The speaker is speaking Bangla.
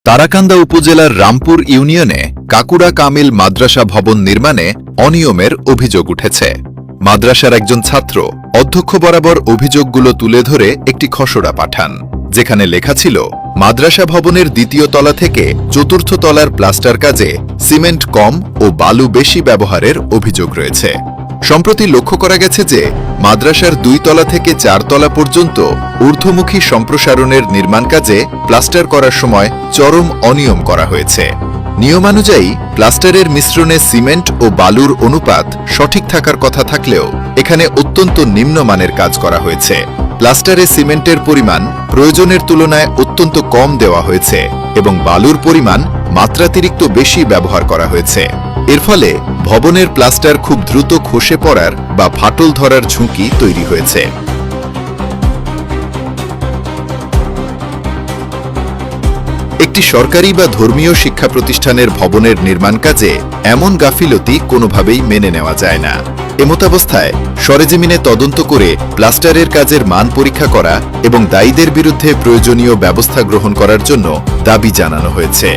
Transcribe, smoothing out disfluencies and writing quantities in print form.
তারাকান্দা উপজেলার রামপুর ইউনিয়নে কাকুড়া কামিল মাদ্রাসা ভবন নির্মাণে অনিয়মের অভিযোগ উঠেছে। মাদ্রাসার একজন ছাত্র অধ্যক্ষ বরাবর অভিযোগগুলো তুলে ধরে একটি খসড়া পাঠান, যেখানে লেখা ছিল মাদ্রাসা ভবনের দ্বিতীয় তলা থেকে চতুর্থ তলার প্লাস্টার কাজে সিমেন্ট কম ও বালু বেশি ব্যবহারের অভিযোগ রয়েছে। সম্প্রতি লক্ষ্য করা গেছে যে মাদ্রাসার 2 তলা থেকে 4 তলা পর্যন্ত ঊর্ধ্বমুখী সম্প্রসারণের নির্মাণ কাজে প্লাস্টার করার সময় চরম অনিয়ম করা হয়েছে। নিয়মানুযায়ী প্লাস্টারের মিশ্রণে সিমেন্ট ও বালুর অনুপাত সঠিক থাকার কথা থাকলেও এখানে অত্যন্ত নিম্নমানের কাজ করা হয়েছে। প্লাস্টারে সিমেন্টের পরিমাণ প্রয়োজনের তুলনায় অত্যন্ত কম দেওয়া হয়েছে এবং বালুর পরিমাণ মাত্রাতিরিক্ত বেশি ব্যবহার করা হয়েছে। এর ফলে ভবনের প্লাস্টার খুব দ্রুত খসে পড়ার বা ফাটল ধরার ঝুঁকি তৈরি হয়েছে। একটি সরকারি বা ধর্মীয় শিক্ষা প্রতিষ্ঠানের ভবনের নির্মাণ কাজে এমন গাফিলতি কোনোভাবেই মেনে নেওয়া যায় না। এমতাবস্থায় সরেজমিনে তদন্ত করে প্লাস্টারের কাজের মান পরীক্ষা করা এবং দায়ীদের বিরুদ্ধে প্রয়োজনীয় ব্যবস্থা গ্রহণ করার জন্য দাবি জানানো হয়েছে।